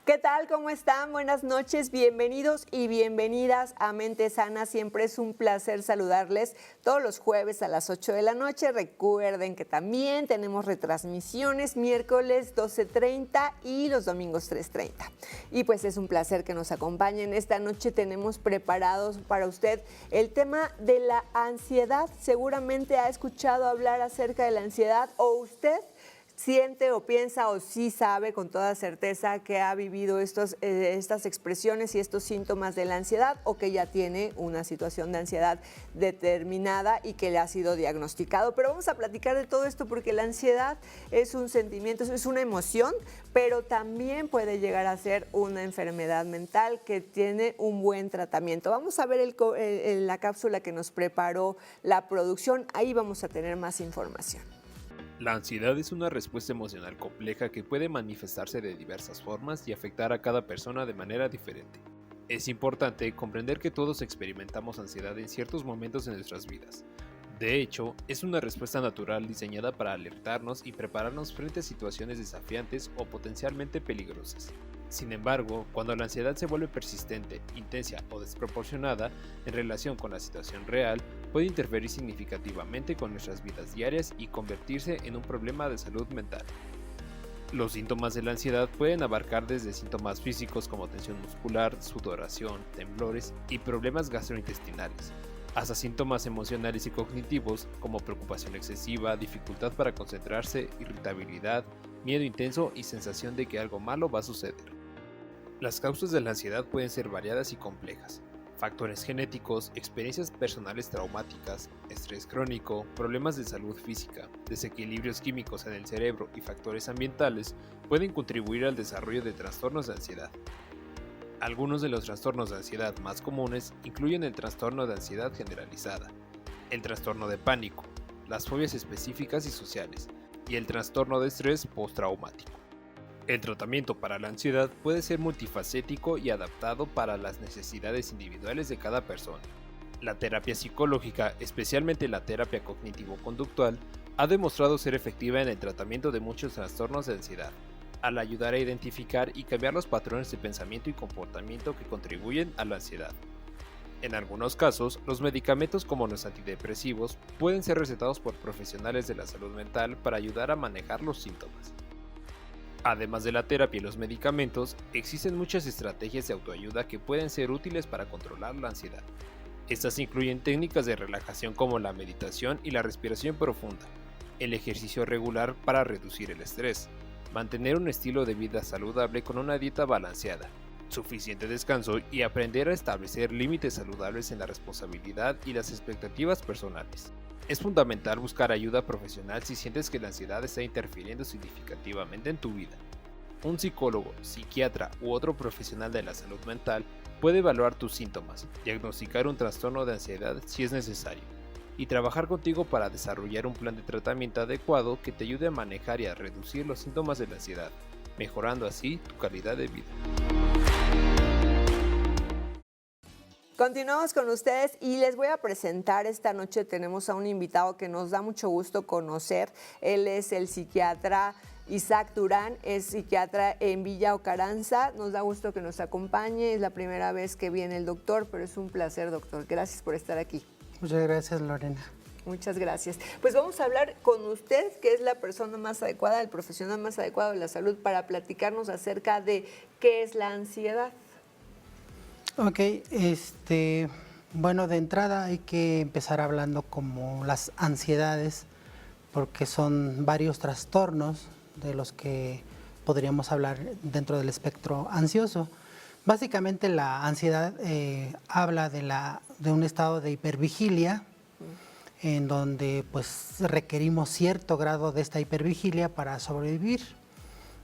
¿Qué tal? ¿Cómo están? Buenas noches, bienvenidos y bienvenidas a Mente Sana. Siempre es un placer saludarles todos los jueves a las 8 de la noche. Recuerden que también tenemos retransmisiones miércoles 12:30 y los domingos 3:30. Y pues es un placer que nos acompañen. Esta noche tenemos preparados para usted el tema de la ansiedad. Seguramente ha escuchado hablar acerca de la ansiedad o usted siente o piensa o sí sabe con toda certeza que ha vivido estas expresiones y estos síntomas de la ansiedad o que ya tiene una situación de ansiedad determinada y que le ha sido diagnosticado. Pero vamos a platicar de todo esto porque la ansiedad es un sentimiento, es una emoción, pero también puede llegar a ser una enfermedad mental que tiene un buen tratamiento. Vamos a ver la cápsula que nos preparó la producción, ahí vamos a tener más información. La ansiedad es una respuesta emocional compleja que puede manifestarse de diversas formas y afectar a cada persona de manera diferente. Es importante comprender que todos experimentamos ansiedad en ciertos momentos de nuestras vidas. De hecho, es una respuesta natural diseñada para alertarnos y prepararnos frente a situaciones desafiantes o potencialmente peligrosas. Sin embargo, cuando la ansiedad se vuelve persistente, intensa o desproporcionada en relación con la situación real, puede interferir significativamente con nuestras vidas diarias y convertirse en un problema de salud mental. Los síntomas de la ansiedad pueden abarcar desde síntomas físicos como tensión muscular, sudoración, temblores y problemas gastrointestinales, hasta síntomas emocionales y cognitivos como preocupación excesiva, dificultad para concentrarse, irritabilidad, miedo intenso y sensación de que algo malo va a suceder. Las causas de la ansiedad pueden ser variadas y complejas. Factores genéticos, experiencias personales traumáticas, estrés crónico, problemas de salud física, desequilibrios químicos en el cerebro y factores ambientales pueden contribuir al desarrollo de trastornos de ansiedad. Algunos de los trastornos de ansiedad más comunes incluyen el trastorno de ansiedad generalizada, el trastorno de pánico, las fobias específicas y sociales, y el trastorno de estrés postraumático. El tratamiento para la ansiedad puede ser multifacético y adaptado para las necesidades individuales de cada persona. La terapia psicológica, especialmente la terapia cognitivo-conductual, ha demostrado ser efectiva en el tratamiento de muchos trastornos de ansiedad, al ayudar a identificar y cambiar los patrones de pensamiento y comportamiento que contribuyen a la ansiedad. En algunos casos, los medicamentos como los antidepresivos pueden ser recetados por profesionales de la salud mental para ayudar a manejar los síntomas. Además de la terapia y los medicamentos, existen muchas estrategias de autoayuda que pueden ser útiles para controlar la ansiedad. Estas incluyen técnicas de relajación como la meditación y la respiración profunda, el ejercicio regular para reducir el estrés, mantener un estilo de vida saludable con una dieta balanceada, suficiente descanso y aprender a establecer límites saludables en la responsabilidad y las expectativas personales. Es fundamental buscar ayuda profesional si sientes que la ansiedad está interfiriendo significativamente en tu vida. Un psicólogo, psiquiatra u otro profesional de la salud mental puede evaluar tus síntomas, diagnosticar un trastorno de ansiedad si es necesario, y trabajar contigo para desarrollar un plan de tratamiento adecuado que te ayude a manejar y a reducir los síntomas de la ansiedad, mejorando así tu calidad de vida. Continuamos con ustedes y les voy a presentar esta noche, tenemos a un invitado que nos da mucho gusto conocer. Él es el psiquiatra Isaac Durán, es psiquiatra en Villa Ocaranza. Nos da gusto que nos acompañe, es la primera vez que viene el doctor, pero es un placer, doctor. Gracias por estar aquí. Muchas gracias, Lorena. Muchas gracias. Pues vamos a hablar con usted, que es la persona más adecuada, el profesional más adecuado de la salud, para platicarnos acerca de qué es la ansiedad. Ok, bueno, de entrada hay que empezar hablando como las ansiedades, porque son varios trastornos de los que podríamos hablar dentro del espectro ansioso. Básicamente la ansiedad habla de un estado de hipervigilia, en donde pues requerimos cierto grado de esta hipervigilia para sobrevivir.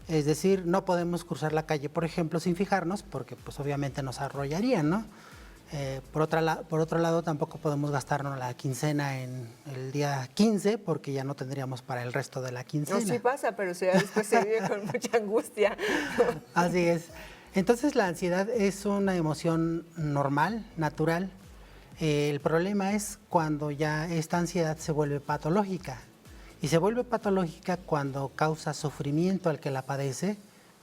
Es decir, no podemos cruzar la calle, por ejemplo, sin fijarnos, porque pues obviamente nos arrollarían, ¿no? Por otro lado, tampoco podemos gastarnos la quincena en el día 15, porque ya no tendríamos para el resto de la quincena. No, sí pasa, pero después se vive con mucha angustia. Así es. Entonces la ansiedad es una emoción normal, natural. El problema es cuando ya esta ansiedad se vuelve patológica. Y se vuelve patológica cuando causa sufrimiento al que la padece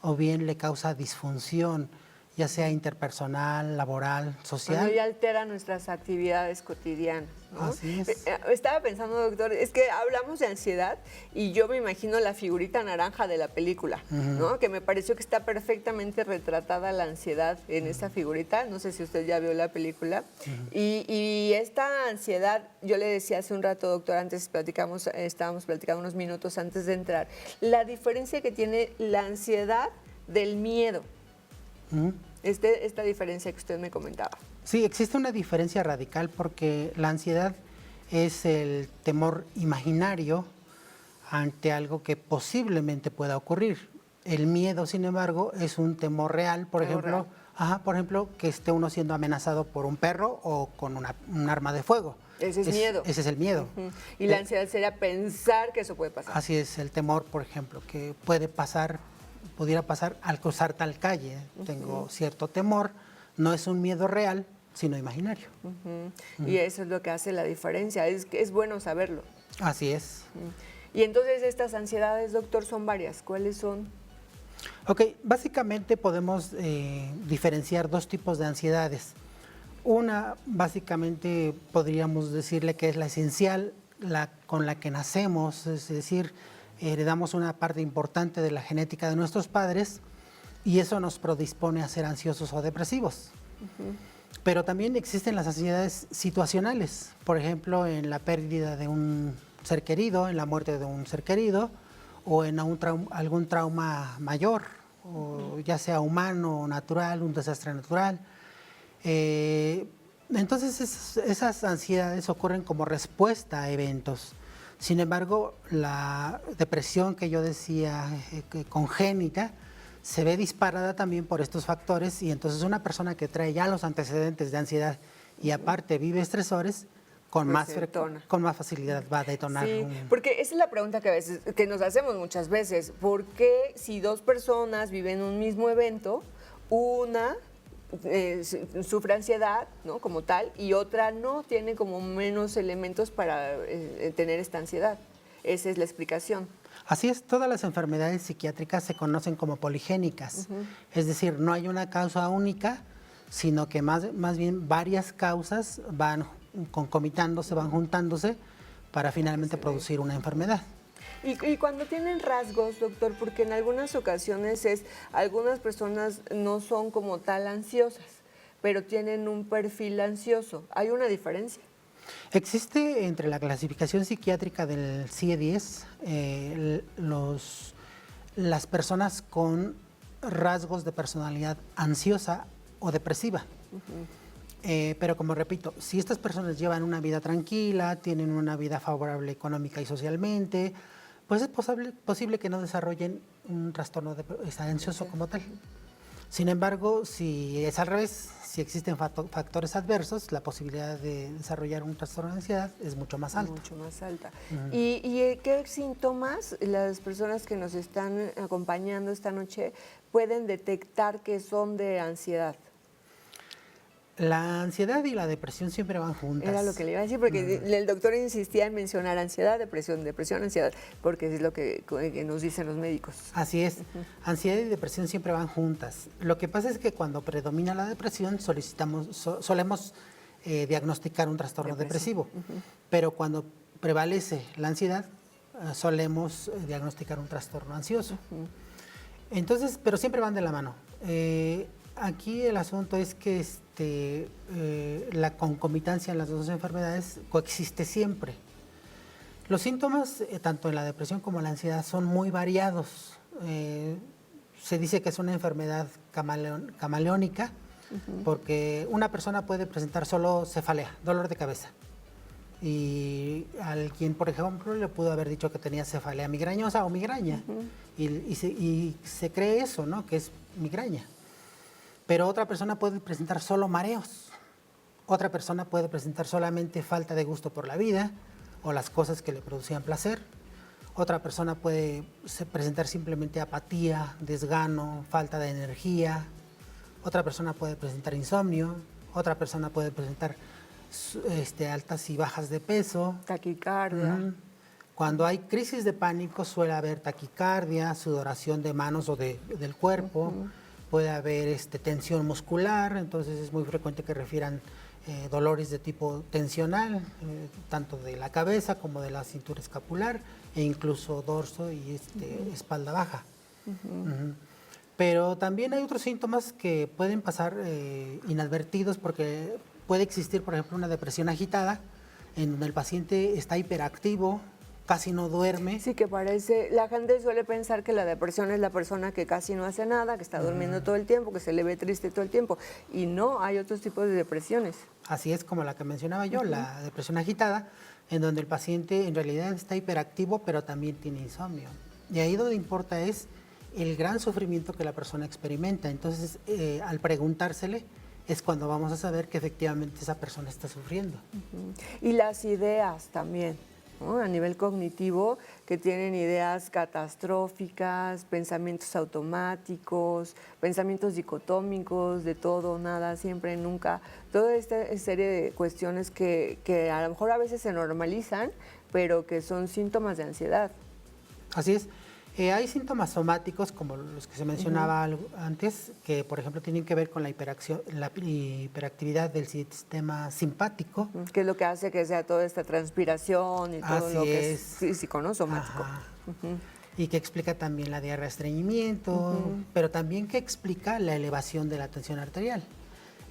o bien le causa disfunción, ya sea interpersonal, laboral, social. Bueno, y altera nuestras actividades cotidianas, ¿no? Así es. Estaba pensando, doctor, es que hablamos de ansiedad y yo me imagino la figurita naranja de la película, ¿no? Que me pareció que está perfectamente retratada la ansiedad en esta figurita. No sé si usted ya vio la película. Y esta ansiedad, yo le decía hace un rato, doctor, antes estábamos platicando unos minutos antes de entrar, la diferencia que tiene la ansiedad del miedo. Esta diferencia que usted me comentaba. Sí, existe una diferencia radical porque la ansiedad es el temor imaginario ante algo que posiblemente pueda ocurrir. El miedo, sin embargo, es un temor real, por ejemplo, que esté uno siendo amenazado por un perro o con un arma de fuego. Ese es miedo. Ese es el miedo. Y la ansiedad sería pensar que eso puede pasar. Así es, el temor, por ejemplo, que pudiera pasar al cruzar tal calle. Tengo cierto temor, no es un miedo real, sino imaginario. Y eso es lo que hace la diferencia, es bueno saberlo. Así es. Y entonces estas ansiedades, doctor, son varias. ¿Cuáles son? Ok, básicamente podemos diferenciar dos tipos de ansiedades. Una, básicamente, podríamos decirle que es la esencial, con la que nacemos, es decir, heredamos una parte importante de la genética de nuestros padres y eso nos predispone a ser ansiosos o depresivos. Pero también existen las ansiedades situacionales, por ejemplo, en la pérdida de un ser querido, en la muerte de un ser querido o en algún trauma mayor, o ya sea humano o natural, un desastre natural. Entonces esas ansiedades ocurren como respuesta a eventos. Sin embargo, la depresión que yo decía congénita se ve disparada también por estos factores y entonces una persona que trae ya los antecedentes de ansiedad y aparte vive estresores, con más facilidad va a detonar. Sí, porque esa es la pregunta que nos hacemos muchas veces. ¿Por qué si dos personas viven un mismo evento, una sufre ansiedad, ¿no?, como tal, y otra no, tiene como menos elementos para tener esta ansiedad? Esa es la explicación. Así es, todas las enfermedades psiquiátricas se conocen como poligénicas, es decir, no hay una causa única, sino que más bien varias causas van concomitándose, van juntándose para finalmente producir una enfermedad. Y cuando tienen rasgos, doctor, porque en algunas ocasiones algunas personas no son como tal ansiosas, pero tienen un perfil ansioso. ¿Hay una diferencia? Existe entre la clasificación psiquiátrica del CIE-10 las personas con rasgos de personalidad ansiosa o depresiva. Pero como repito, si estas personas llevan una vida tranquila, tienen una vida favorable económica y socialmente, pues es posible que no desarrollen un trastorno ansioso como tal. Sin embargo, si es al revés, si existen factores adversos, la posibilidad de desarrollar un trastorno de ansiedad es mucho más alta. Mucho más alta. ¿Y qué síntomas las personas que nos están acompañando esta noche pueden detectar que son de ansiedad? La ansiedad y la depresión siempre van juntas. Era lo que le iba a decir, porque el doctor insistía en mencionar ansiedad, depresión, ansiedad, porque es lo que nos dicen los médicos. Así es. Ansiedad y depresión siempre van juntas. Lo que pasa es que cuando predomina la depresión solemos diagnosticar un trastorno depresivo, pero cuando prevalece la ansiedad solemos diagnosticar un trastorno ansioso. Entonces, pero siempre van de la mano. Aquí el asunto es que la concomitancia en las dos enfermedades coexiste siempre. Los síntomas, tanto en la depresión como en la ansiedad, son muy variados. Se dice que es una enfermedad camaleónica, porque una persona puede presentar solo cefalea, dolor de cabeza. Y alguien, por ejemplo, le pudo haber dicho que tenía cefalea migrañosa o migraña. Y se cree eso, ¿no?, que es migraña. Pero otra persona puede presentar solo mareos. Otra persona puede presentar solamente falta de gusto por la vida o las cosas que le producían placer. Otra persona puede presentar simplemente apatía, desgano, falta de energía. Otra persona puede presentar insomnio. Otra persona puede presentar altas y bajas de peso. Taquicardia. Cuando hay crisis de pánico suele haber taquicardia, sudoración de manos o del cuerpo, puede haber tensión muscular, entonces es muy frecuente que refieran dolores de tipo tensional, tanto de la cabeza como de la cintura escapular e incluso dorso y espalda baja. Pero también hay otros síntomas que pueden pasar inadvertidos porque puede existir, por ejemplo, una depresión agitada en donde el paciente está hiperactivo, casi no duerme. Sí, que parece, la gente suele pensar que la depresión es la persona que casi no hace nada, que está durmiendo todo el tiempo, que se le ve triste todo el tiempo. Y no, hay otros tipos de depresiones. Así es como la que mencionaba yo, la depresión agitada, en donde el paciente en realidad está hiperactivo, pero también tiene insomnio. Y ahí donde importa es el gran sufrimiento que la persona experimenta. Entonces, al preguntársele, es cuando vamos a saber que efectivamente esa persona está sufriendo. Y las ideas también, ¿no? A nivel cognitivo, que tienen ideas catastróficas, pensamientos automáticos, pensamientos dicotómicos, de todo, nada, siempre, nunca. Toda esta serie de cuestiones que a lo mejor a veces se normalizan, pero que son síntomas de ansiedad. Así es. Hay síntomas somáticos, como los que se mencionaba antes, que por ejemplo tienen que ver con la hiperactividad del sistema simpático. Que es lo que hace que sea toda esta transpiración y todo lo que es físico, ¿no? Somático. Y que explica también la diarrea, estreñimiento, pero también que explica la elevación de la tensión arterial.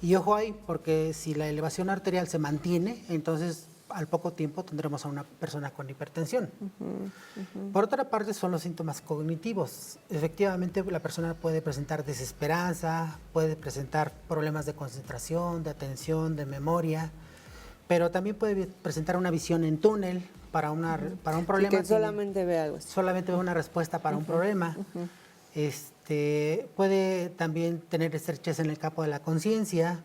Y ojo ahí, porque si la elevación arterial se mantiene, entonces al poco tiempo tendremos a una persona con hipertensión. Por otra parte, son los síntomas cognitivos. Efectivamente, la persona puede presentar desesperanza, puede presentar problemas de concentración, de atención, de memoria, pero también puede presentar una visión en túnel para un problema. Sí, que solamente ve algo así. Solamente ve una respuesta para un problema. Puede también tener estrechez en el campo de la conciencia,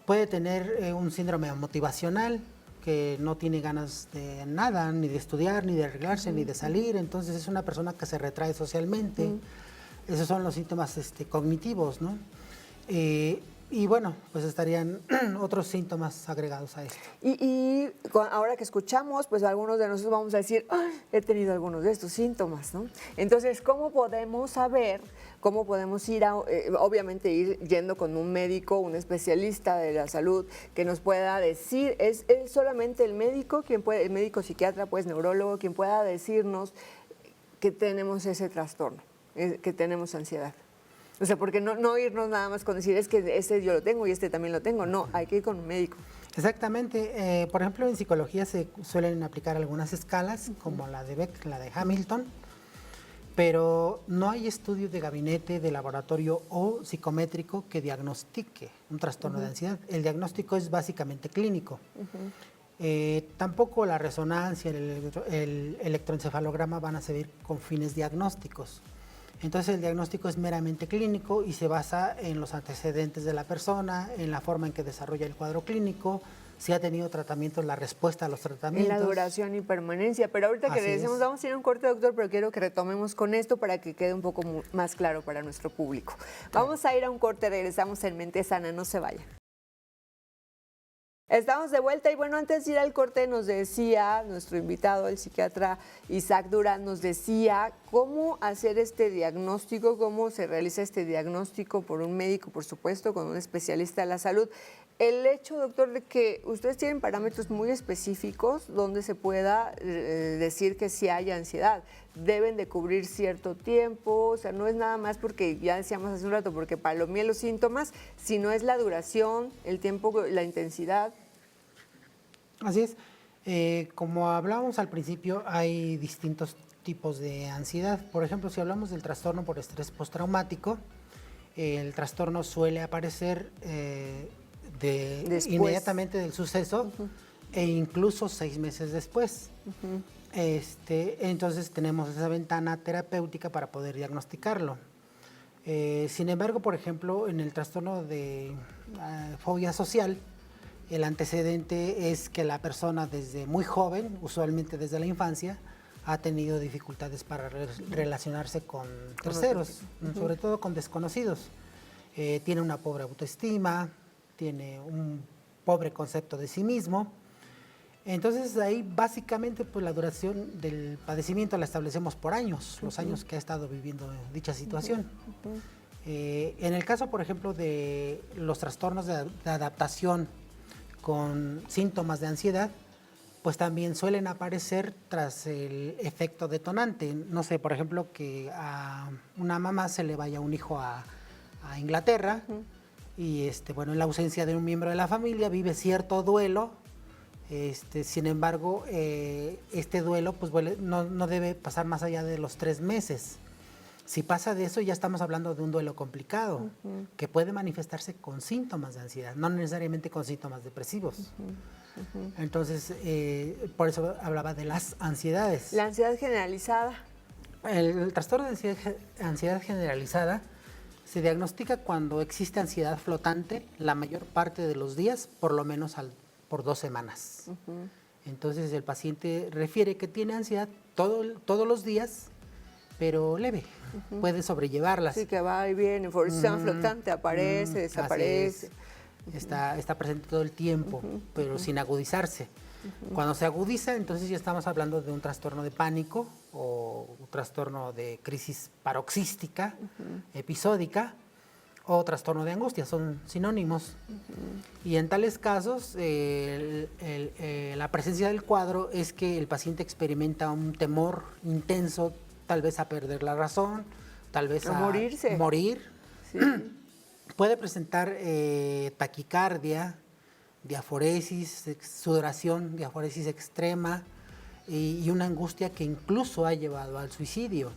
puede tener un síndrome motivacional, que no tiene ganas de nada, ni de estudiar, ni de arreglarse, ni de salir, entonces es una persona que se retrae socialmente. Esos son los síntomas cognitivos, ¿no? Y bueno, pues estarían otros síntomas agregados a esto. Y ahora que escuchamos, pues algunos de nosotros vamos a decir, he tenido algunos de estos síntomas, ¿no? Entonces, ¿cómo podemos saber, cómo podemos ir obviamente ir yendo con un médico, un especialista de la salud, que nos pueda decir, es solamente el médico, el médico psiquiatra, pues neurólogo, quien pueda decirnos que tenemos ese trastorno, que tenemos ansiedad? O sea, porque no irnos nada más con decir, es que este yo lo tengo y este también lo tengo. No, hay que ir con un médico. Exactamente. Por ejemplo, en psicología se suelen aplicar algunas escalas, como la de Beck, la de Hamilton, pero no hay estudio de gabinete, de laboratorio o psicométrico que diagnostique un trastorno de ansiedad. El diagnóstico es básicamente clínico. Tampoco la resonancia, el electroencefalograma van a servir con fines diagnósticos. Entonces el diagnóstico es meramente clínico y se basa en los antecedentes de la persona, en la forma en que desarrolla el cuadro clínico, si ha tenido tratamientos, la respuesta a los tratamientos. En la duración y permanencia. Pero ahorita que le decimos, vamos a ir a un corte, doctor, pero quiero que retomemos con esto para que quede un poco más claro para nuestro público. Vamos a ir a un corte, regresamos en Mente Sana, no se vayan. Estamos de vuelta y bueno, antes de ir al corte nos decía nuestro invitado, el psiquiatra Isaac Durán, nos decía cómo hacer este diagnóstico, cómo se realiza este diagnóstico por un médico, por supuesto, con un especialista de la salud. El hecho, doctor, de que ustedes tienen parámetros muy específicos donde se pueda decir que sí hay ansiedad. Deben de cubrir cierto tiempo, o sea, no es nada más porque, ya decíamos hace un rato, porque palomé los síntomas, sino es la duración, el tiempo, la intensidad. Así es. Como hablábamos al principio, hay distintos tipos de ansiedad. Por ejemplo, si hablamos del trastorno por estrés postraumático, el trastorno suele aparecer inmediatamente del suceso e incluso 6 meses después. Entonces tenemos esa ventana terapéutica para poder diagnosticarlo. Sin embargo, por ejemplo, en el trastorno de fobia social, el antecedente es que la persona desde muy joven, usualmente desde la infancia, ha tenido dificultades para relacionarse con terceros, sobre todo con desconocidos. Tiene una pobre autoestima, tiene un pobre concepto de sí mismo. Entonces ahí básicamente pues la duración del padecimiento la establecemos por años, los años que ha estado viviendo dicha situación. En el caso, por ejemplo, de los trastornos de adaptación con síntomas de ansiedad, pues también suelen aparecer tras el efecto detonante. No sé, por ejemplo, que a una mamá se le vaya un hijo a Inglaterra y bueno, en la ausencia de un miembro de la familia vive cierto duelo. Sin embargo, este duelo pues no debe pasar más allá de los 3 meses. Si pasa de eso, ya estamos hablando de un duelo complicado, que puede manifestarse con síntomas de ansiedad, no necesariamente con síntomas depresivos. Entonces, por eso hablaba de las ansiedades. La ansiedad generalizada. El trastorno de ansiedad generalizada se diagnostica cuando existe ansiedad flotante la mayor parte de los días, por lo menos por 2 semanas. Entonces, el paciente refiere que tiene ansiedad todos los días, pero leve, puede sobrellevarlas. Sí, que va y viene, sistema flotante, aparece, desaparece. Está presente todo el tiempo, pero sin agudizarse. Cuando se agudiza, entonces ya estamos hablando de un trastorno de pánico o un trastorno de crisis paroxística, episódica, o trastorno de angustia, son sinónimos. Y en tales casos, la presencia del cuadro es que el paciente experimenta un temor intenso, tal vez a perder la razón, tal vez a morir. Sí. Puede presentar taquicardia, diaforesis, sudoración, diaforesis extrema y una angustia que incluso ha llevado al suicidio.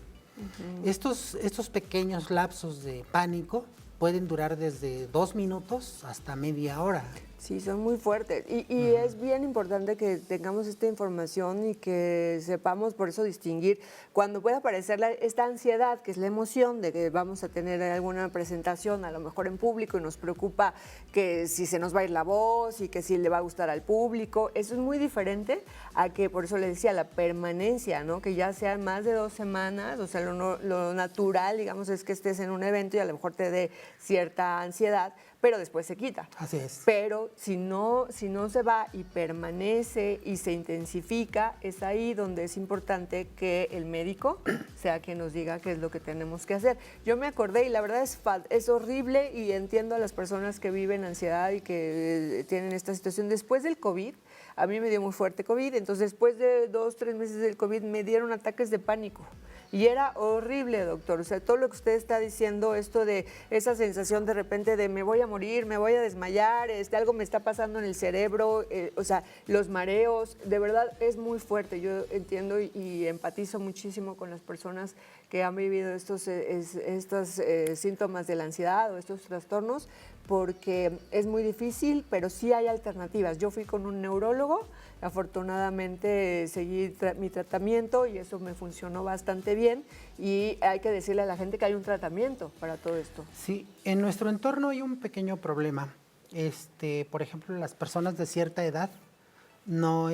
Estos pequeños lapsos de pánico pueden durar desde 2 minutos hasta media hora. Sí, son muy fuertes y es bien importante que tengamos esta información y que sepamos por eso distinguir cuando puede aparecer esta ansiedad, que es la emoción de que vamos a tener alguna presentación a lo mejor en público y nos preocupa que si se nos va a ir la voz y que si le va a gustar al público. Eso es muy diferente a que, por eso le decía, la permanencia, ¿no? Que ya sean más de 2 semanas, o sea, lo natural, digamos, es que estés en un evento y a lo mejor te dé cierta ansiedad, pero después se quita. Así es. Pero si no se va y permanece y se intensifica, es ahí donde es importante que el médico sea quien nos diga qué es lo que tenemos que hacer. Yo me acordé y la verdad es horrible y entiendo a las personas que viven ansiedad y que tienen esta situación. Después del COVID, a mí me dio muy fuerte COVID, entonces después de 2, 3 meses del COVID me dieron ataques de pánico. Y era horrible, doctor. O sea, todo lo que usted está diciendo, esto de esa sensación de repente de me voy a morir, me voy a desmayar, algo me está pasando en el cerebro, o sea, los mareos, de verdad es muy fuerte. Yo entiendo y empatizo muchísimo con las personas que han vivido estos síntomas de la ansiedad o estos trastornos, porque es muy difícil, pero sí hay alternativas. Yo fui con un neurólogo, afortunadamente seguí mi tratamiento y eso me funcionó bastante bien y hay que decirle a la gente que hay un tratamiento para todo esto. Sí, en nuestro entorno hay un pequeño problema. Por ejemplo, las personas de cierta edad no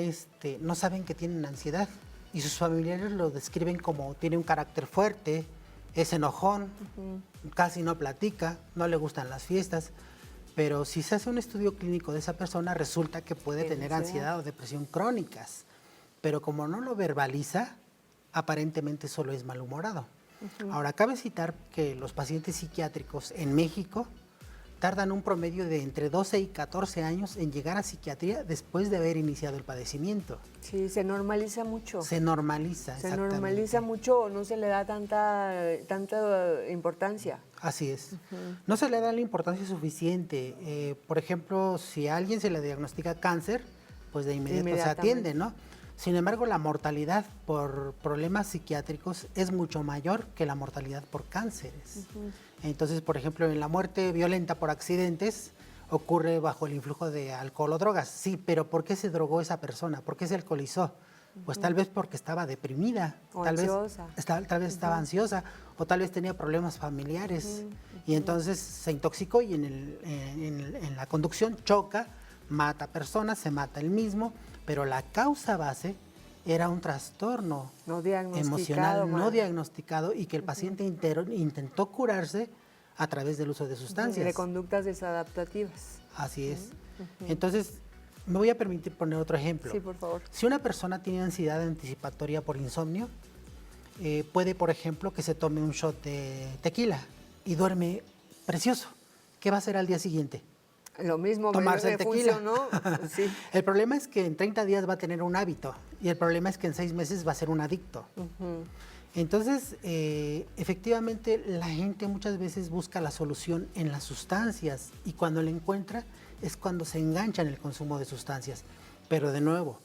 saben que tienen ansiedad y sus familiares lo describen como tiene un carácter fuerte, es enojón, casi no platica, no le gustan las fiestas. Pero si se hace un estudio clínico de esa persona, resulta que puede tener ansiedad o depresión crónicas. Pero como no lo verbaliza, aparentemente solo es malhumorado. Ahora, cabe citar que los pacientes psiquiátricos en México tardan un promedio de entre 12 y 14 años en llegar a psiquiatría después de haber iniciado el padecimiento. Sí, se normaliza mucho. Se normaliza, Se normaliza mucho o no se le da tanta importancia. Así es. No se le da la importancia suficiente. Por ejemplo, si a alguien se le diagnostica cáncer, pues de inmediato se atiende, ¿no? Sin embargo, la mortalidad por problemas psiquiátricos es mucho mayor que la mortalidad por cánceres. Entonces, por ejemplo, en la muerte violenta por accidentes ocurre bajo el influjo de alcohol o drogas. Sí, pero ¿por qué se drogó esa persona? ¿Por qué se alcoholizó? Pues tal vez porque estaba deprimida, tal vez estaba ansiosa o tal vez tenía problemas familiares y entonces se intoxicó y en la conducción choca, mata personas, se mata él mismo, pero la causa base era un trastorno emocional no diagnosticado y que el paciente intentó curarse a través del uso de sustancias. De conductas desadaptativas. Así es. Entonces, Me voy a permitir poner otro ejemplo. Sí, por favor. Si una persona tiene ansiedad anticipatoria por insomnio, puede, por ejemplo, que se tome un shot de tequila y duerme precioso. ¿Qué va a hacer al día siguiente? Lo mismo, Tomarse me el tequila. funcionó. Sí. El problema es que en 30 días va a tener un hábito y el problema es que en 6 meses va a ser un adicto. Entonces, efectivamente, la gente muchas veces busca la solución en las sustancias y cuando la encuentra es cuando se engancha en el consumo de sustancias. Pero de nuevo,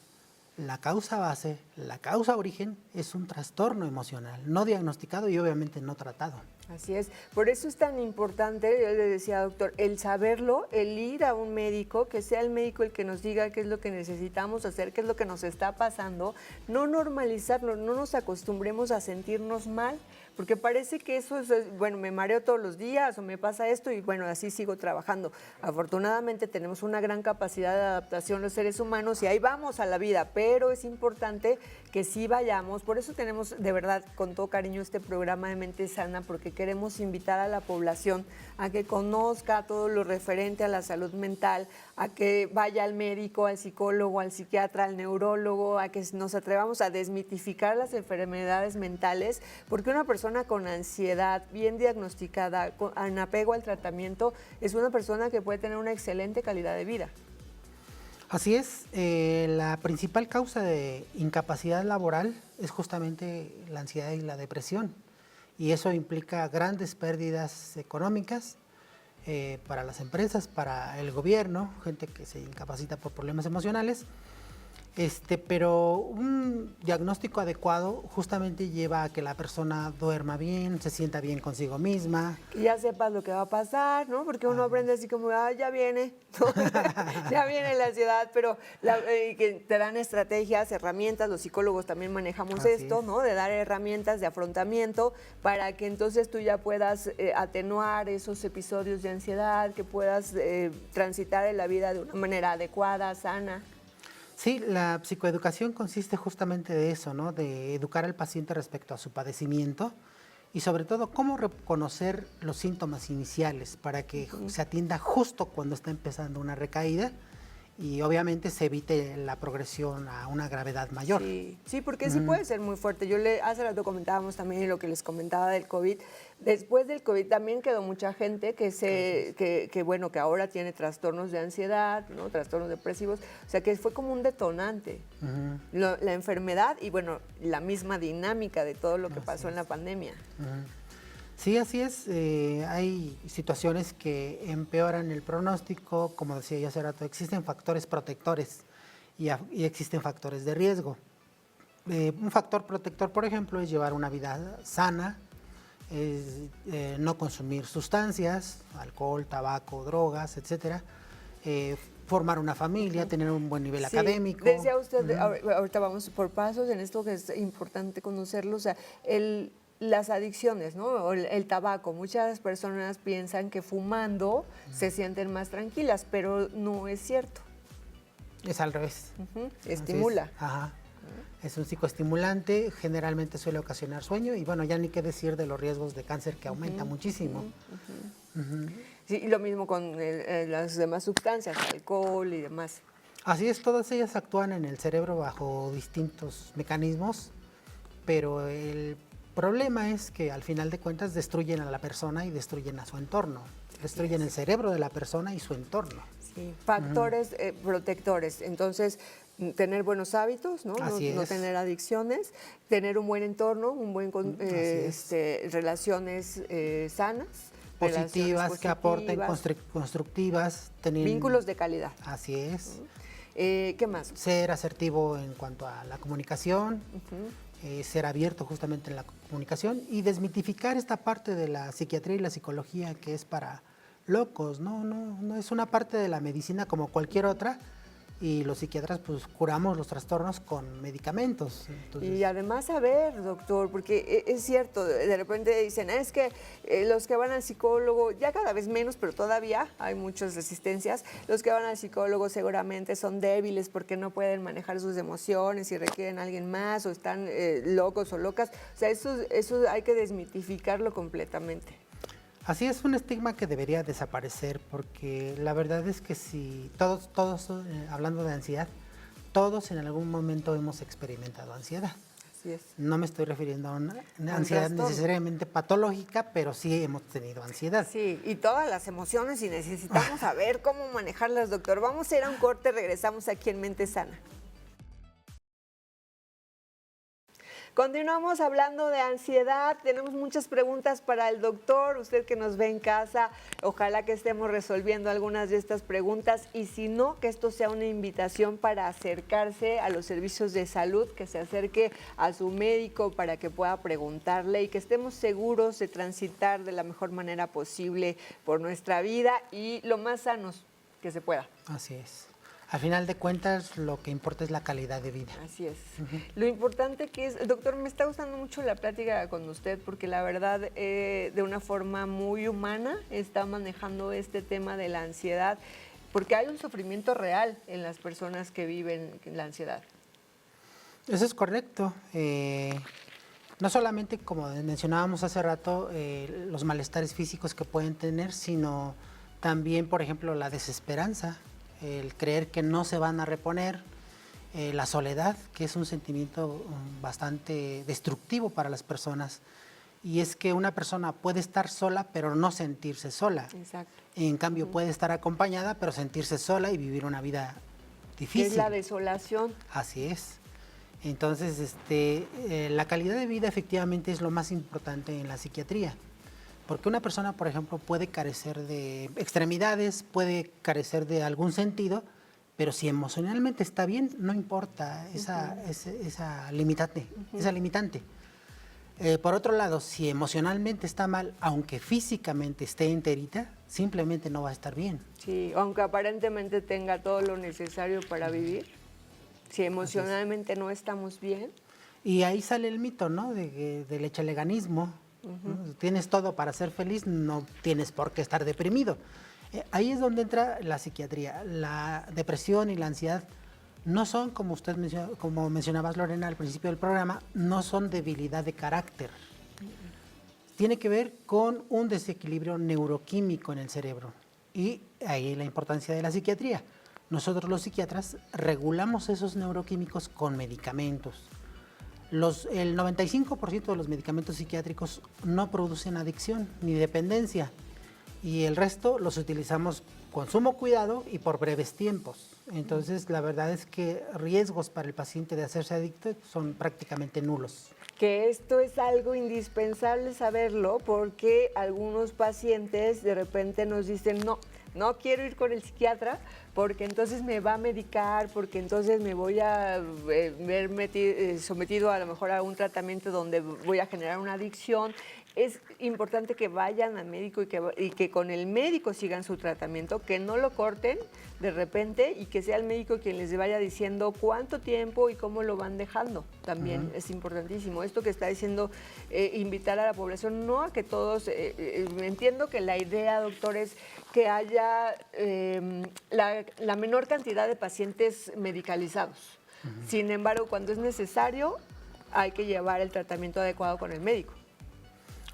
la causa base, la causa origen es un trastorno emocional, no diagnosticado y obviamente no tratado. Así es, por eso es tan importante, yo le decía, doctor, el saberlo, el ir a un médico, que sea el médico el que nos diga qué es lo que necesitamos hacer, qué es lo que nos está pasando, no normalizarlo, no nos acostumbremos a sentirnos mal, porque parece que eso es, bueno, me mareo todos los días o me pasa esto y bueno, así sigo trabajando. Afortunadamente tenemos una gran capacidad de adaptación los seres humanos y ahí vamos a la vida, pero es importante que sí vayamos, por eso tenemos de verdad con todo cariño este programa de Mente Sana, porque queremos invitar a la población a que conozca todo lo referente a la salud mental, a que vaya al médico, al psicólogo, al psiquiatra, al neurólogo, a que nos atrevamos a desmitificar las enfermedades mentales, porque una persona con ansiedad bien diagnosticada, en apego al tratamiento, es una persona que puede tener una excelente calidad de vida. Así es, la principal causa de incapacidad laboral es justamente la ansiedad y la depresión. Y eso implica grandes pérdidas económicas para las empresas, para el gobierno, gente que se incapacita por problemas emocionales. Pero un diagnóstico adecuado justamente lleva a que la persona duerma bien, se sienta bien consigo misma. Que ya sepas lo que va a pasar, ¿no? Porque uno aprende así como, ya viene, ¿no? Ya viene la ansiedad, pero que te dan estrategias, herramientas, los psicólogos también manejamos Así esto, es. ¿no? De dar herramientas de afrontamiento para que entonces tú ya puedas atenuar esos episodios de ansiedad, que puedas transitar en la vida de una manera adecuada, sana. Sí, la psicoeducación consiste justamente de eso, ¿no? De educar al paciente respecto a su padecimiento y sobre todo cómo reconocer los síntomas iniciales para que se atienda justo cuando está empezando una recaída y obviamente se evite la progresión a una gravedad mayor. Sí, porque sí puede ser muy fuerte. Hace rato comentábamos también lo que les comentaba del COVID. Después del COVID también quedó mucha gente que ahora tiene trastornos de ansiedad, ¿no? Trastornos depresivos. O sea, que fue como un detonante. La enfermedad y, bueno, la misma dinámica de todo lo que pasó en la pandemia. Sí, así es. Hay situaciones que empeoran el pronóstico, como decía yo hace rato, existen factores protectores y existen factores de riesgo. Un factor protector, por ejemplo, es llevar una vida sana, no consumir sustancias, alcohol, tabaco, drogas, etcétera, formar una familia, tener un buen nivel académico. Decía usted, ahorita vamos por pasos en esto que es importante conocerlo, o sea, las adicciones, ¿no? O el tabaco. Muchas personas piensan que fumando se sienten más tranquilas, pero no es cierto. Es al revés. Estimula. Ajá. Es un psicoestimulante, generalmente suele ocasionar sueño y bueno, ya ni qué decir de los riesgos de cáncer que aumenta muchísimo. Sí, y lo mismo con las demás sustancias, alcohol y demás. Así es, todas ellas actúan en el cerebro bajo distintos mecanismos, pero el problema es que al final de cuentas destruyen a la persona y destruyen a su entorno. Destruyen el cerebro de la persona y su entorno. Sí, factores protectores. Entonces, tener buenos hábitos, ¿no? No tener adicciones, tener un buen entorno, relaciones sanas. Positivas, que aporten, constructivas. Tener vínculos de calidad. Así es. ¿Qué más? Ser asertivo en cuanto a la comunicación. Ser abierto justamente en la comunicación y desmitificar esta parte de la psiquiatría y la psicología que es para locos, no es una parte de la medicina como cualquier otra y los psiquiatras pues curamos los trastornos con medicamentos. Entonces... Y además saber, doctor, porque es cierto, de repente dicen, es que los que van al psicólogo, ya cada vez menos, pero todavía hay muchas resistencias, los que van al psicólogo seguramente son débiles porque no pueden manejar sus emociones y requieren a alguien más o están locos o locas. O sea, eso hay que desmitificarlo completamente. Así es, un estigma que debería desaparecer, porque la verdad es que si todos hablando de ansiedad, todos en algún momento hemos experimentado ansiedad. Así es. No me estoy refiriendo a una ansiedad trastorno. necesariamente patológica, pero sí hemos tenido ansiedad. Sí, y todas las emociones y necesitamos saber cómo manejarlas, doctor. Vamos a ir a un corte, regresamos aquí en Mente Sana. Continuamos hablando de ansiedad, tenemos muchas preguntas para el doctor, usted que nos ve en casa, ojalá que estemos resolviendo algunas de estas preguntas y si no, que esto sea una invitación para acercarse a los servicios de salud, que se acerque a su médico para que pueda preguntarle y que estemos seguros de transitar de la mejor manera posible por nuestra vida y lo más sanos que se pueda. Así es. Al final de cuentas, lo que importa es la calidad de vida. Así es. Lo importante que es, doctor, me está gustando mucho la plática con usted porque la verdad, de una forma muy humana, está manejando este tema de la ansiedad, porque hay un sufrimiento real en las personas que viven la ansiedad. Eso es correcto. No solamente, como mencionábamos hace rato, los malestares físicos que pueden tener, sino también, por ejemplo, la desesperanza, el creer que no se van a reponer, la soledad, que es un sentimiento bastante destructivo para las personas. Y es que una persona puede estar sola, pero no sentirse sola. Exacto. En cambio, puede estar acompañada, pero sentirse sola y vivir una vida difícil. Es la desolación. Así es. Entonces, la calidad de vida efectivamente es lo más importante en la psiquiatría. Porque una persona, por ejemplo, puede carecer de extremidades, puede carecer de algún sentido, pero si emocionalmente está bien, no importa esa limitante. Por otro lado, si emocionalmente está mal, aunque físicamente esté enterita, simplemente no va a estar bien. Sí, aunque aparentemente tenga todo lo necesario para vivir, si emocionalmente no estamos bien. Y ahí sale el mito, ¿no? Del echaleganismo. ¿No? Tienes todo para ser feliz, no tienes por qué estar deprimido. Ahí es donde entra la psiquiatría. La depresión y la ansiedad no son, como usted como mencionabas, Lorena, al principio del programa, no son debilidad de carácter. Tiene que ver con un desequilibrio neuroquímico en el cerebro. Y ahí la importancia de la psiquiatría. Nosotros los psiquiatras regulamos esos neuroquímicos con medicamentos. El 95% de los medicamentos psiquiátricos no producen adicción ni dependencia y el resto los utilizamos con sumo cuidado y por breves tiempos. Entonces, la verdad es que riesgos para el paciente de hacerse adicto son prácticamente nulos. Que esto es algo indispensable saberlo porque algunos pacientes de repente nos dicen no quiero ir con el psiquiatra porque entonces me va a medicar, porque entonces me voy a ver sometido a lo mejor a un tratamiento donde voy a generar una adicción. Es importante que vayan al médico y que con el médico sigan su tratamiento, que no lo corten de repente y que sea el médico quien les vaya diciendo cuánto tiempo y cómo lo van dejando. También es importantísimo. Esto que está diciendo, invitar a la población, no a que todos, entiendo que la idea, doctor, es que haya la menor cantidad de pacientes medicalizados. Sin embargo, cuando es necesario, hay que llevar el tratamiento adecuado con el médico.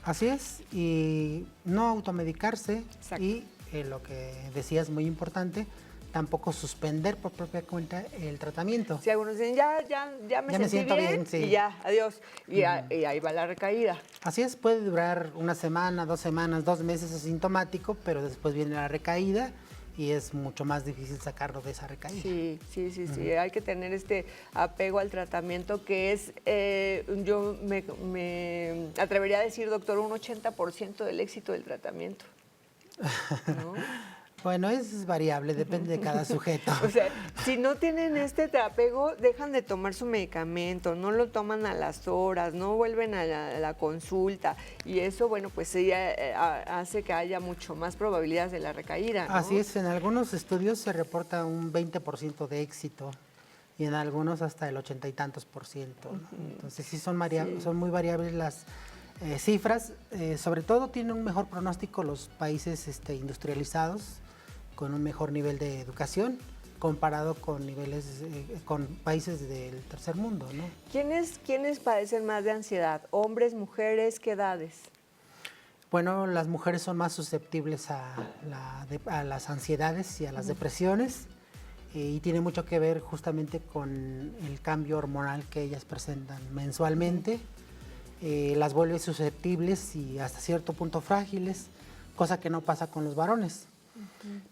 Así es, y no automedicarse. Exacto. Y lo que decías muy importante, tampoco suspender por propia cuenta el tratamiento. Si algunos dicen, ya me sentí siento bien, sí. y ya, adiós, y ahí va la recaída. Así es, puede durar una semana, 2 semanas, 2 meses asintomático, pero después viene la recaída y es mucho más difícil sacarlo de esa recaída. Sí. Hay que tener este apego al tratamiento que es, yo me atrevería a decir, doctor, un 80% del éxito del tratamiento, ¿no? Bueno, es variable, depende de cada sujeto. O sea, si no tienen este apego, dejan de tomar su medicamento, no lo toman a las horas, no vuelven a la consulta. Y eso, bueno, pues sí, hace que haya mucho más probabilidades de la recaída, ¿no? Así es, en algunos estudios se reporta un 20% de éxito y en algunos hasta el 80 y tantos %. ¿No? Entonces sí son muy variables las cifras. Sobre todo tienen un mejor pronóstico los países industrializados, con un mejor nivel de educación comparado con con países del tercer mundo, ¿no? ¿Quiénes padecen más de ansiedad? ¿Hombres, mujeres, qué edades? Bueno, las mujeres son más susceptibles a las ansiedades y a las depresiones y tiene mucho que ver justamente con el cambio hormonal que ellas presentan mensualmente. Las vuelve susceptibles y hasta cierto punto frágiles, cosa que no pasa con los varones.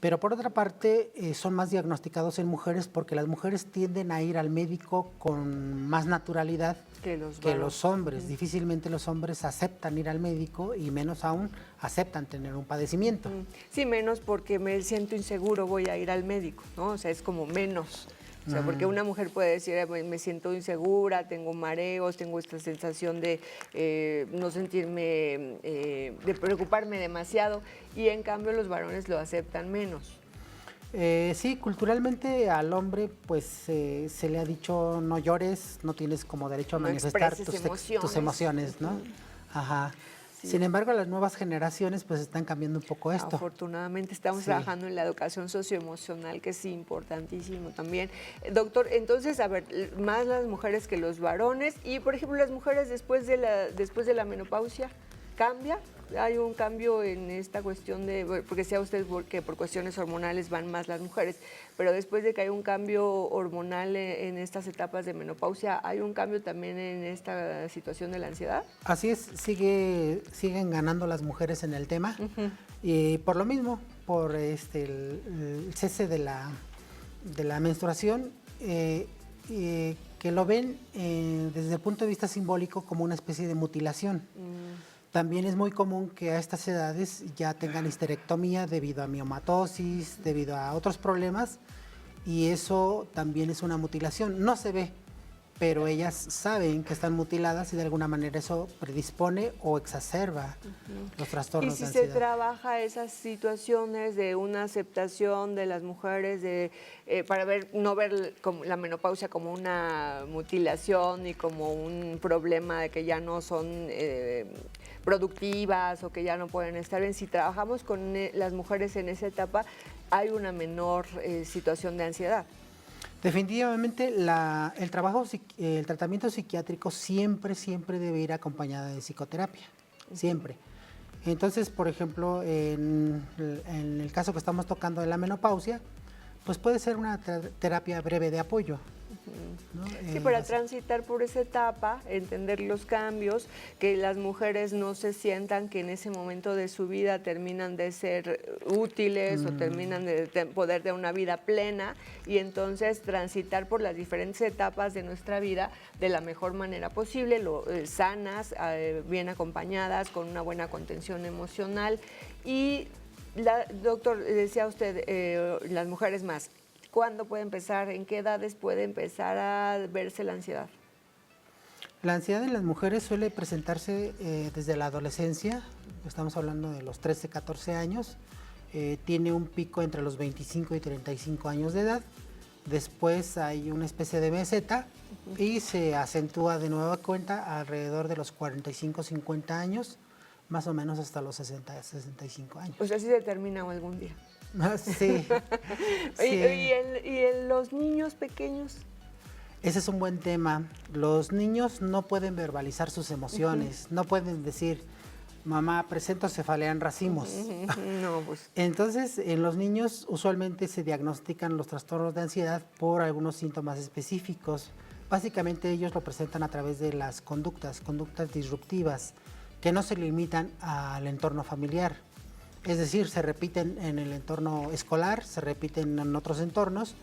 Pero por otra parte, son más diagnosticados en mujeres porque las mujeres tienden a ir al médico con más naturalidad que los hombres. Difícilmente los hombres aceptan ir al médico y menos aún aceptan tener un padecimiento. Sí, menos porque me siento inseguro, voy a ir al médico, ¿no? O sea, es como menos. O sea, porque una mujer puede decir, me siento insegura, tengo mareos, tengo esta sensación de no sentirme, de preocuparme demasiado, y en cambio los varones lo aceptan menos. Sí, culturalmente al hombre pues se le ha dicho no llores, no tienes como derecho a manifestar tus emociones, ¿no? Ajá. Sí. Sin embargo, las nuevas generaciones pues están cambiando un poco esto. Afortunadamente estamos trabajando en la educación socioemocional, que es importantísimo también. Doctor, entonces, a ver, más las mujeres que los varones, y por ejemplo las mujeres después de la menopausia, ¿cambia? ¿Hay un cambio en esta cuestión de, porque sea usted que por cuestiones hormonales van más las mujeres, pero después de que hay un cambio hormonal en estas etapas de menopausia, ¿hay un cambio también en esta situación de la ansiedad? Así es, siguen ganando las mujeres en el tema, y por lo mismo, por el cese de la menstruación, que lo ven desde el punto de vista simbólico como una especie de mutilación. También es muy común que a estas edades ya tengan histerectomía debido a miomatosis, debido a otros problemas, y eso también es una mutilación. No se ve, pero ellas saben que están mutiladas y de alguna manera eso predispone o exacerba los trastornos de ansiedad. ¿Y si se trabaja esas situaciones de una aceptación de las mujeres para no ver como la menopausia como una mutilación y como un problema de que ya no son productivas o que ya no pueden estar bien? Si trabajamos con las mujeres en esa etapa, hay una menor situación de ansiedad. Definitivamente el tratamiento psiquiátrico siempre debe ir acompañado de psicoterapia, siempre. Entonces, por ejemplo, en el caso que estamos tocando de la menopausia, pues puede ser una terapia breve de apoyo. ¿No? Sí, para transitar por esa etapa, entender los cambios, que las mujeres no se sientan que en ese momento de su vida terminan de ser útiles o terminan de poder de una vida plena, y entonces transitar por las diferentes etapas de nuestra vida de la mejor manera posible, sanas, bien acompañadas, con una buena contención emocional. Y, doctor, decía usted, las mujeres más, ¿cuándo puede empezar? ¿En qué edades puede empezar a verse la ansiedad? La ansiedad en las mujeres suele presentarse desde la adolescencia, estamos hablando de los 13, 14 años, tiene un pico entre los 25 y 35 años de edad, después hay una especie de meseta y se acentúa de nueva cuenta alrededor de los 45, 50 años, más o menos hasta los 60, 65 años. O sea, sí se termina algún día. Sí. ¿Y en los niños pequeños? Ese es un buen tema. Los niños no pueden verbalizar sus emociones, no pueden decir, mamá, presento cefalea en racimos. No, pues. Entonces, en los niños usualmente se diagnostican los trastornos de ansiedad por algunos síntomas específicos. Básicamente ellos lo presentan a través de las conductas disruptivas, que no se limitan al entorno familiar. Es decir, se repiten en el entorno escolar, se repiten en otros entornos,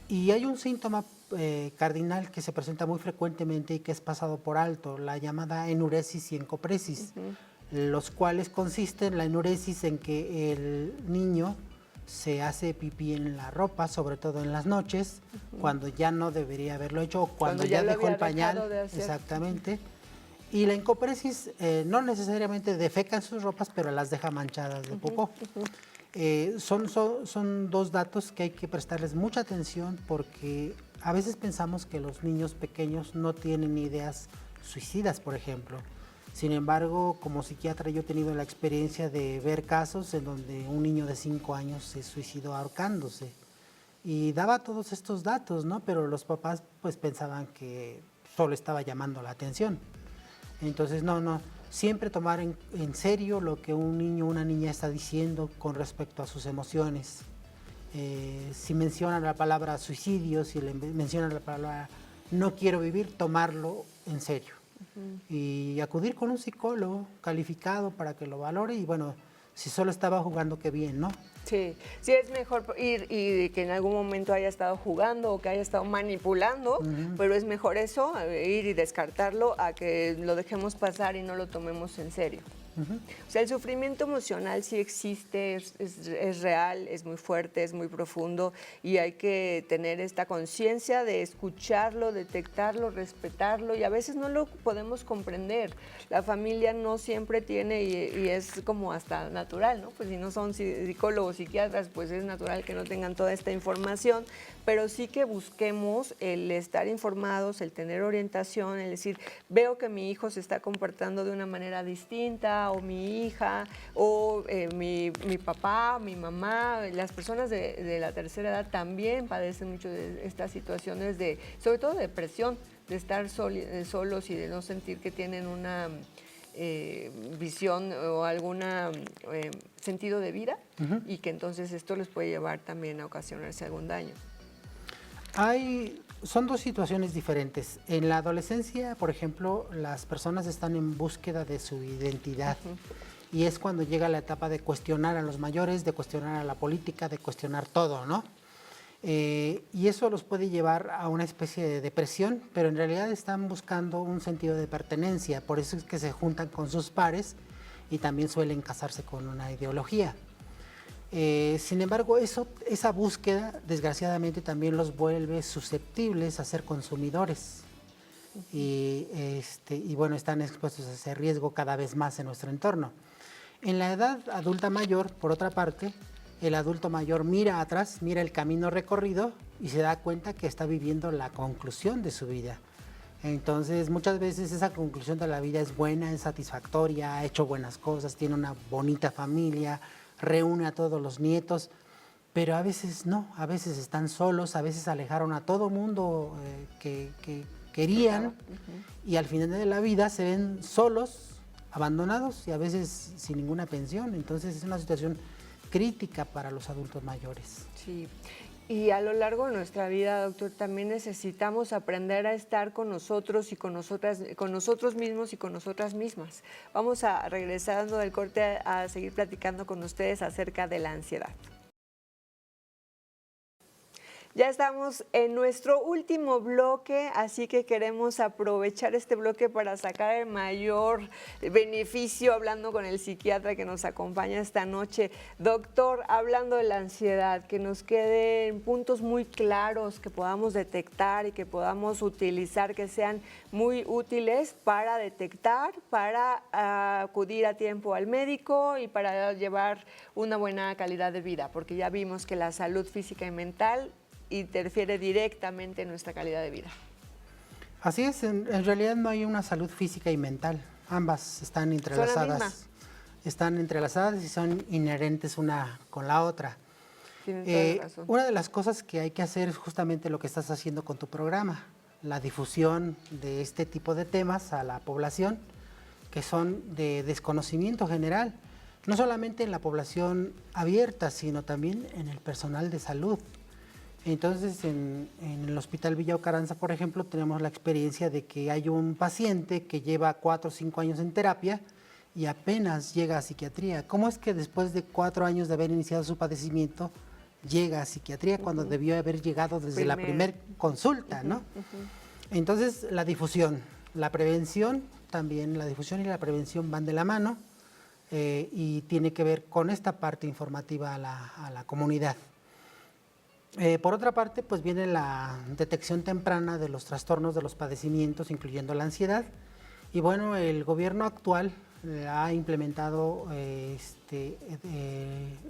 y hay un síntoma cardinal que se presenta muy frecuentemente y que es pasado por alto, la llamada enuresis y encopresis, los cuales consisten, la enuresis, en que el niño se hace pipí en la ropa, sobre todo en las noches, cuando ya no debería haberlo hecho, o cuando ya dejó el pañal, exactamente. Y la encopresis no necesariamente defeca en sus ropas, pero las deja manchadas de popó. Son dos datos que hay que prestarles mucha atención, porque a veces pensamos que los niños pequeños no tienen ideas suicidas, por ejemplo. Sin embargo, como psiquiatra yo he tenido la experiencia de ver casos en donde un niño de 5 años se suicidó ahorcándose. Y daba todos estos datos, ¿no? Pero los papás pues pensaban que solo estaba llamando la atención. Entonces no siempre tomar en serio lo que un niño o una niña está diciendo con respecto a sus emociones. Si mencionan la palabra suicidio, si le mencionan la palabra no quiero vivir, tomarlo en serio. Y acudir con un psicólogo calificado para que lo valore y bueno, si solo estaba jugando, qué bien, ¿no? Sí, sí es mejor ir y que en algún momento haya estado jugando o que haya estado manipulando, pero es mejor eso, ir y descartarlo, a que lo dejemos pasar y no lo tomemos en serio. O sea, el sufrimiento emocional sí existe, es real, es muy fuerte, es muy profundo y hay que tener esta conciencia de escucharlo, detectarlo, respetarlo y a veces no lo podemos comprender. La familia no siempre tiene y es como hasta natural, ¿no? Pues si no son psicólogos, psiquiatras, pues es natural que no tengan toda esta información, pero sí que busquemos el estar informados, el tener orientación, el decir, veo que mi hijo se está comportando de una manera distinta, o mi hija, o mi papá, mi mamá, las personas de la tercera edad también padecen mucho de estas situaciones de, sobre todo de depresión, de estar solos y de no sentir que tienen una visión o algún sentido de vida y que entonces esto les puede llevar también a ocasionarse algún daño. Son dos situaciones diferentes. En la adolescencia, por ejemplo, las personas están en búsqueda de su identidad y es cuando llega la etapa de cuestionar a los mayores, de cuestionar a la política, de cuestionar todo, ¿no? Y eso los puede llevar a una especie de depresión, pero en realidad están buscando un sentido de pertenencia, por eso es que se juntan con sus pares y también suelen casarse con una ideología. Sin embargo, esa búsqueda desgraciadamente también los vuelve susceptibles a ser consumidores y bueno, están expuestos a ese riesgo cada vez más en nuestro entorno. En la edad adulta mayor, por otra parte, el adulto mayor mira atrás, mira el camino recorrido y se da cuenta que está viviendo la conclusión de su vida. Entonces, muchas veces esa conclusión de la vida es buena, es satisfactoria, ha hecho buenas cosas, tiene una bonita familia, reúne a todos los nietos, pero a veces no, a veces están solos, a veces alejaron a todo mundo que querían y al final de la vida se ven solos, abandonados y a veces sin ninguna pensión. Entonces es una situación crítica para los adultos mayores. Sí. Y a lo largo de nuestra vida, doctor, también necesitamos aprender a estar con nosotros y con nosotros mismos y con nosotras mismas. Vamos a, regresando del corte, a seguir platicando con ustedes acerca de la ansiedad. Ya estamos en nuestro último bloque, así que queremos aprovechar este bloque para sacar el mayor beneficio, hablando con el psiquiatra que nos acompaña esta noche. Doctor, hablando de la ansiedad, que nos queden puntos muy claros, que podamos detectar y que podamos utilizar, que sean muy útiles para detectar, para acudir a tiempo al médico y para llevar una buena calidad de vida, porque ya vimos que la salud física y mental interfiere directamente en nuestra calidad de vida. Así es, en realidad no hay una salud física y mental, ambas están entrelazadas. Están entrelazadas y son inherentes una con la otra. Tienes toda la razón. Una de las cosas que hay que hacer es justamente lo que estás haciendo con tu programa, la difusión de este tipo de temas a la población, que son de desconocimiento general, no solamente en la población abierta, sino también en el personal de salud. Entonces, en el Hospital Villa Ocaranza, por ejemplo, tenemos la experiencia de que hay un paciente que lleva 4 o 5 años en terapia y apenas llega a psiquiatría. ¿Cómo es que después de 4 años de haber iniciado su padecimiento, llega a psiquiatría cuando debió haber llegado desde la primera consulta, ¿no? Entonces, la difusión, la prevención, también la difusión y la prevención van de la mano y tiene que ver con esta parte informativa a la comunidad. Por otra parte, pues viene la detección temprana de los trastornos de los padecimientos, incluyendo la ansiedad. Y bueno, el gobierno actual ha implementado en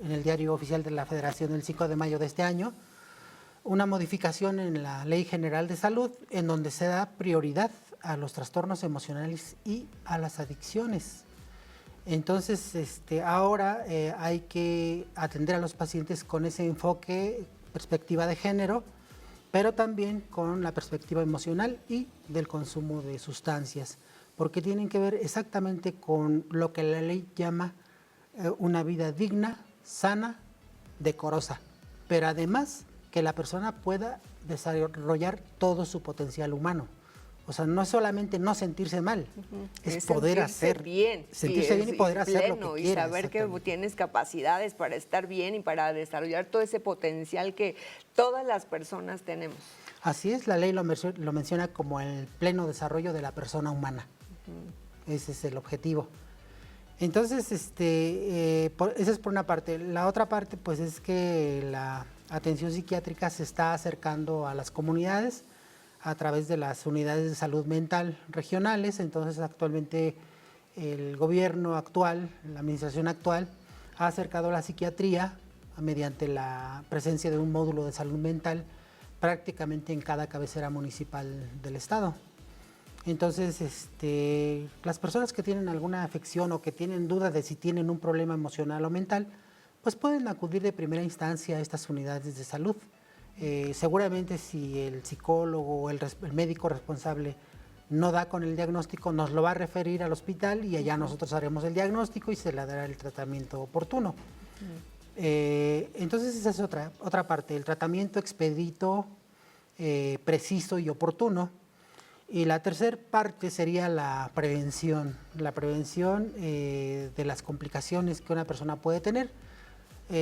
el Diario Oficial de la Federación el 5 de mayo de este año una modificación en la Ley General de Salud en donde se da prioridad a los trastornos emocionales y a las adicciones. Entonces, ahora hay que atender a los pacientes con ese enfoque, perspectiva de género, pero también con la perspectiva emocional y del consumo de sustancias, porque tienen que ver exactamente con lo que la ley llama una vida digna, sana, decorosa, pero además que la persona pueda desarrollar todo su potencial humano. O sea, no es solamente no sentirse mal, es poder hacer bien, sentirse bien y poder hacer lo que quiera. Y saber que tienes capacidades para estar bien y para desarrollar todo ese potencial que todas las personas tenemos. Así es, la ley lo menciona como el pleno desarrollo de la persona humana. Ese es el objetivo. Entonces, esa es por una parte. La otra parte, pues, es que la atención psiquiátrica se está acercando a las comunidades a través de las unidades de salud mental regionales. Entonces, actualmente el gobierno actual, la administración actual, ha acercado la psiquiatría mediante la presencia de un módulo de salud mental prácticamente en cada cabecera municipal del estado. Entonces, las personas que tienen alguna afección o que tienen duda de si tienen un problema emocional o mental, pues pueden acudir de primera instancia a estas unidades de salud. Seguramente si el psicólogo o el médico responsable no da con el diagnóstico, nos lo va a referir al hospital y allá nosotros haremos el diagnóstico y se le dará el tratamiento oportuno. Entonces esa es otra parte, el tratamiento expedito, preciso y oportuno. Y la tercera parte sería la prevención de las complicaciones que una persona puede tener,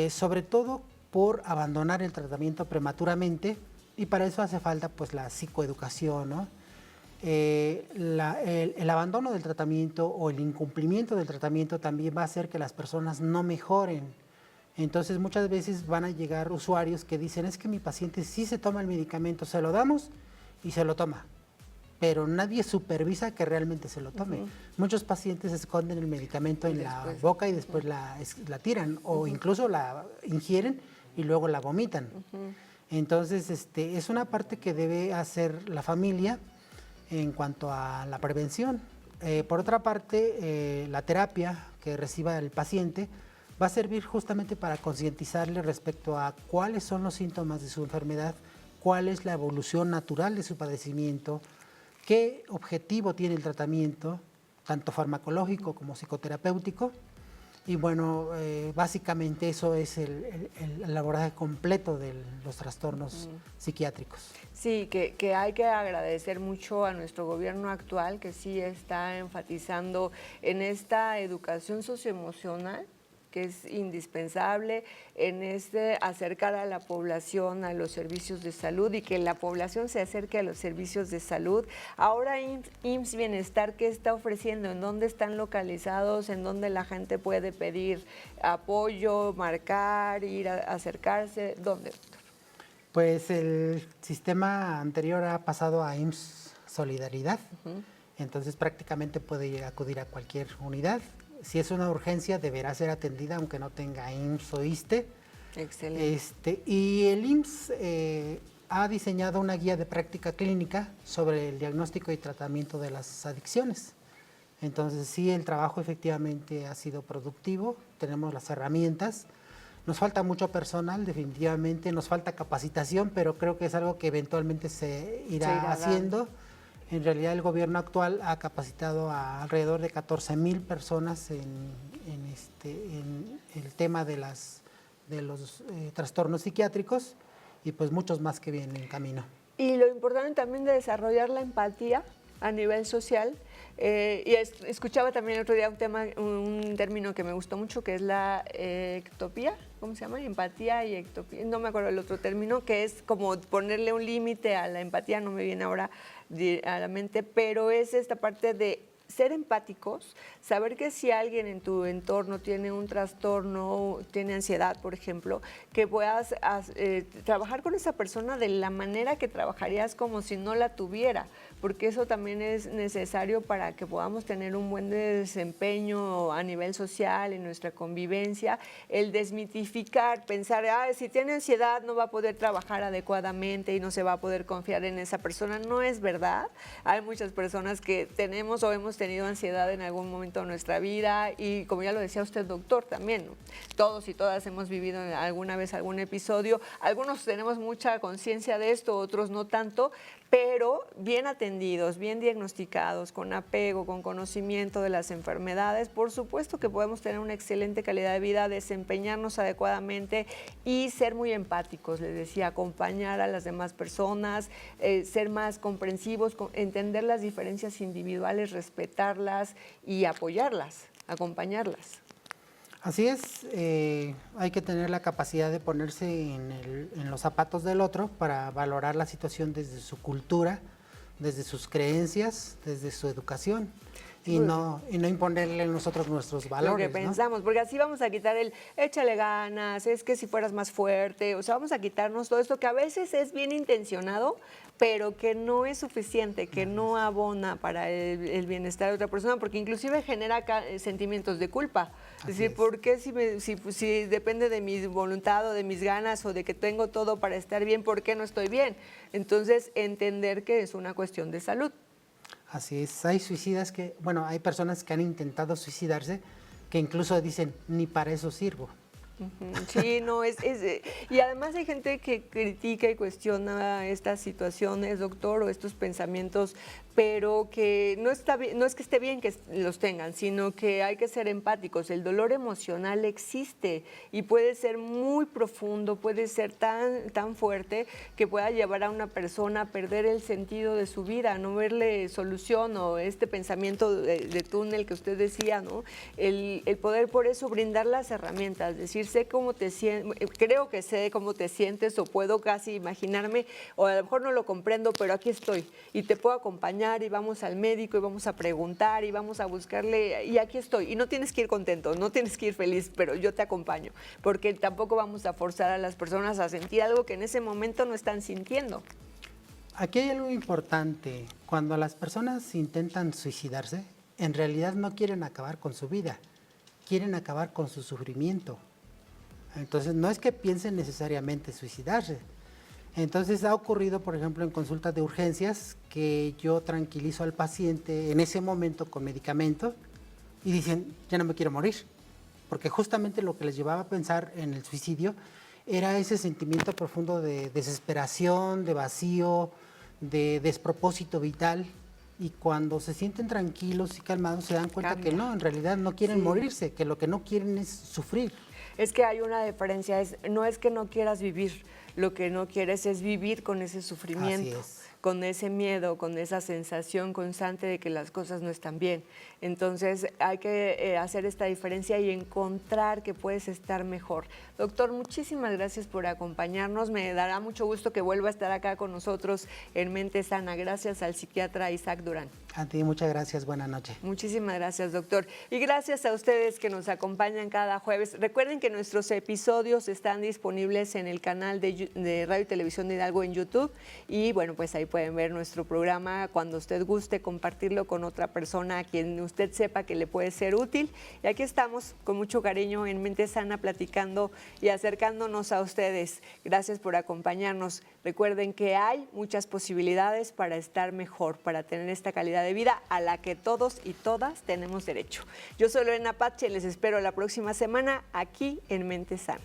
sobre todo por abandonar el tratamiento prematuramente, y para eso hace falta pues la psicoeducación, ¿no? El abandono del tratamiento o el incumplimiento del tratamiento también va a hacer que las personas no mejoren. Entonces muchas veces van a llegar usuarios que dicen, es que mi paciente sí se toma el medicamento, se lo damos y se lo toma, pero nadie supervisa que realmente se lo tome. Muchos pacientes esconden el medicamento en la boca y después la tiran, o incluso la ingieren y luego la vomitan. Entonces, es una parte que debe hacer la familia en cuanto a la prevención. Por otra parte, la terapia que reciba el paciente va a servir justamente para concientizarle respecto a cuáles son los síntomas de su enfermedad, cuál es la evolución natural de su padecimiento, qué objetivo tiene el tratamiento, tanto farmacológico como psicoterapéutico. Y bueno, básicamente eso es el abordaje completo de los trastornos psiquiátricos. Sí, que hay que agradecer mucho a nuestro gobierno actual, que sí está enfatizando en esta educación socioemocional, que es indispensable en acercar a la población a los servicios de salud y que la población se acerque a los servicios de salud. Ahora IMSS Bienestar, ¿qué está ofreciendo? ¿En dónde están localizados? ¿En dónde la gente puede pedir apoyo, marcar, ir a acercarse? ¿Dónde, doctor? Pues el sistema anterior ha pasado a IMSS Solidaridad, entonces prácticamente puede acudir a cualquier unidad. Si es una urgencia, deberá ser atendida aunque no tenga IMSS o ISSSTE. Excelente. Y el IMSS ha diseñado una guía de práctica clínica sobre el diagnóstico y tratamiento de las adicciones. Entonces, sí, el trabajo efectivamente ha sido productivo, tenemos las herramientas. Nos falta mucho personal, definitivamente, nos falta capacitación, pero creo que es algo que eventualmente se irá haciendo. En realidad el gobierno actual ha capacitado a alrededor de 14,000 personas en el tema de los trastornos psiquiátricos y pues muchos más que vienen en camino. Y lo importante también de desarrollar la empatía a nivel social. Y escuchaba también el otro día un término que me gustó mucho, que es la ectopía, ¿cómo se llama? Empatía y ectopía, no me acuerdo el otro término, que es como ponerle un límite a la empatía, no me viene ahora a la mente, pero es esta parte de ser empáticos, saber que si alguien en tu entorno tiene un trastorno, tiene ansiedad, por ejemplo, que puedas trabajar con esa persona de la manera que trabajarías como si no la tuviera, porque eso también es necesario para que podamos tener un buen desempeño a nivel social, en nuestra convivencia, el desmitificar, pensar, si tiene ansiedad no va a poder trabajar adecuadamente y no se va a poder confiar en esa persona, no es verdad. Hay muchas personas que tenemos o hemos tenido ansiedad en algún momento de nuestra vida y como ya lo decía usted, doctor, también, ¿no? Todos y todas hemos vivido alguna vez algún episodio, algunos tenemos mucha conciencia de esto, otros no tanto, pero bien atendidos, bien diagnosticados, con apego, con conocimiento de las enfermedades, por supuesto que podemos tener una excelente calidad de vida, desempeñarnos adecuadamente y ser muy empáticos, les decía, acompañar a las demás personas, ser más comprensivos, entender las diferencias individuales, respetarlas y apoyarlas, acompañarlas. Así es, hay que tener la capacidad de ponerse en los zapatos del otro para valorar la situación desde su cultura, desde sus creencias, desde su educación. Y no imponerle a nosotros nuestros valores. Lo que pensamos, ¿no? Porque así vamos a quitar el échale ganas, es que si fueras más fuerte, o sea, vamos a quitarnos todo esto que a veces es bien intencionado, pero que no es suficiente, que no abona para el bienestar de otra persona, porque inclusive genera sentimientos de culpa. Es decir, ¿por qué si depende de mi voluntad o de mis ganas o de que tengo todo para estar bien, por qué no estoy bien? Entonces, entender que es una cuestión de salud. Así es, hay suicidas hay personas que han intentado suicidarse que incluso dicen, ni para eso sirvo. Sí, no, y además hay gente que critica y cuestiona estas situaciones, doctor, o estos pensamientos, pero que no está bien, no es que esté bien que los tengan, sino que hay que ser empáticos. El dolor emocional existe y puede ser muy profundo, puede ser tan fuerte que pueda llevar a una persona a perder el sentido de su vida, no verle solución o este pensamiento de túnel que usted decía, ¿no? El poder por eso brindar las herramientas, decir, creo que sé cómo te sientes o puedo casi imaginarme, o a lo mejor no lo comprendo, pero aquí estoy y te puedo acompañar y vamos al médico y vamos a preguntar y vamos a buscarle y aquí estoy. Y no tienes que ir contento, no tienes que ir feliz, pero yo te acompaño, porque tampoco vamos a forzar a las personas a sentir algo que en ese momento no están sintiendo. Aquí hay algo importante. Cuando las personas intentan suicidarse, en realidad no quieren acabar con su vida, quieren acabar con su sufrimiento. Entonces, no es que piensen necesariamente suicidarse. Entonces, ha ocurrido, por ejemplo, en consultas de urgencias, que yo tranquilizo al paciente en ese momento con medicamento y dicen, ya no me quiero morir. Porque justamente lo que les llevaba a pensar en el suicidio era ese sentimiento profundo de desesperación, de vacío, de despropósito vital. Y cuando se sienten tranquilos y calmados, se dan cuenta que no, en realidad no quieren morirse, que lo que no quieren es sufrir. Es que hay una diferencia, no es que no quieras vivir, lo que no quieres es vivir con ese sufrimiento, con ese miedo, con esa sensación constante de que las cosas no están bien. Entonces hay que hacer esta diferencia y encontrar que puedes estar mejor. Doctor, muchísimas gracias por acompañarnos. Me dará mucho gusto que vuelva a estar acá con nosotros en Mente Sana. Gracias al psiquiatra Isaac Durán. A ti, muchas gracias. Buenas noches. Muchísimas gracias, doctor. Y gracias a ustedes que nos acompañan cada jueves. Recuerden que nuestros episodios están disponibles en el canal de Radio y Televisión de Hidalgo en YouTube. Y bueno, pues ahí pueden ver nuestro programa cuando usted guste, compartirlo con otra persona a quien usted sepa que le puede ser útil. Y aquí estamos con mucho cariño en Mente Sana platicando y acercándonos a ustedes. Gracias por acompañarnos. Recuerden que hay muchas posibilidades para estar mejor, para tener esta calidad de vida a la que todos y todas tenemos derecho. Yo soy Lorena Pache, les espero la próxima semana aquí en Mente Sana.